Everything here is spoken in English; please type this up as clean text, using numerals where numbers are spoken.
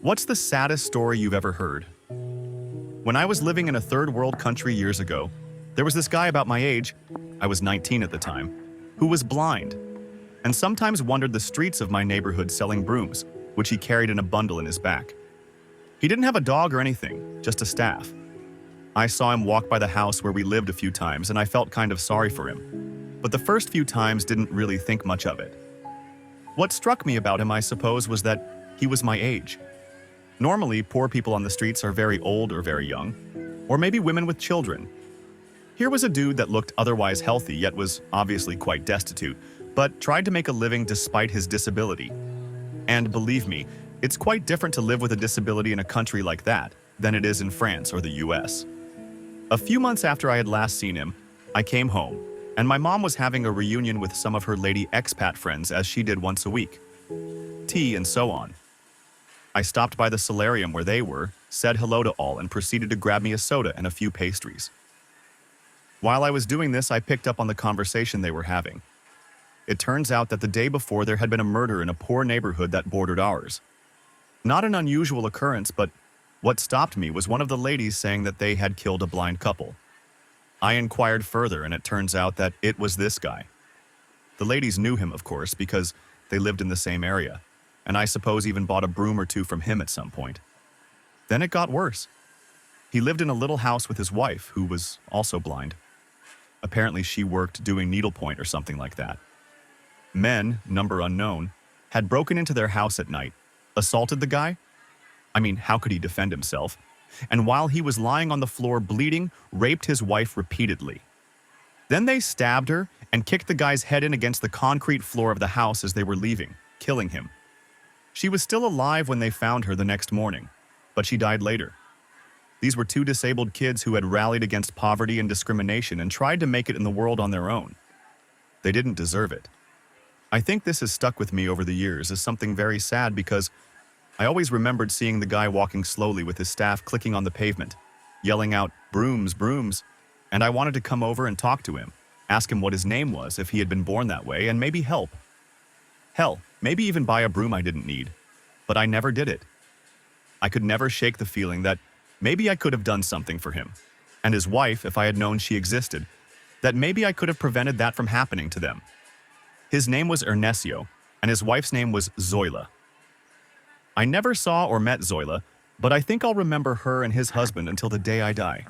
What's the saddest story you've ever heard? When I was living in a third world country years ago, there was this guy about my age, I was 19 at the time, who was blind, and sometimes wandered the streets of my neighborhood selling brooms, which he carried in a bundle in his back. He didn't have a dog or anything, just a staff. I saw him walk by the house where we lived a few times, and I felt kind of sorry for him. But the first few times didn't really think much of it. What struck me about him, I suppose, was that he was my age. Normally, poor people on the streets are very old or very young, or maybe women with children. Here was a dude that looked otherwise healthy, yet was obviously quite destitute, but tried to make a living despite his disability. And believe me, it's quite different to live with a disability in a country like that than it is in France or the US. A few months after I had last seen him, I came home, and my mom was having a reunion with some of her lady expat friends as she did once a week. Tea and so on. I stopped by the solarium where they were, said hello to all, and proceeded to grab me a soda and a few pastries. While I was doing this, I picked up on the conversation they were having. It turns out that the day before there had been a murder in a poor neighborhood that bordered ours. Not an unusual occurrence, but what stopped me was one of the ladies saying that they had killed a blind couple. I inquired further, and it turns out that it was this guy. The ladies knew him, of course, because they lived in the same area, and I suppose even bought a broom or two from him at some point. Then it got worse. He lived in a little house with his wife, who was also blind. Apparently she worked doing needlepoint or something like that. Men, number unknown, had broken into their house at night, assaulted the guy. I mean, how could he defend himself? And while he was lying on the floor bleeding, raped his wife repeatedly. Then they stabbed her and kicked the guy's head in against the concrete floor of the house as they were leaving, killing him. She was still alive when they found her the next morning, but she died later. These were two disabled kids who had rallied against poverty and discrimination and tried to make it in the world on their own. They didn't deserve it. I think this has stuck with me over the years as something very sad because I always remembered seeing the guy walking slowly with his staff clicking on the pavement, yelling out, "Brooms, brooms," and I wanted to come over and talk to him, ask him what his name was if he had been born that way, and maybe help. Hell, maybe even buy a broom I didn't need. But I never did it. I could never shake the feeling that maybe I could have done something for him, and his wife if I had known she existed, that maybe I could have prevented that from happening to them. His name was Ernesio, and his wife's name was Zoila. I never saw or met Zoila, but I think I'll remember her and his husband until the day I die.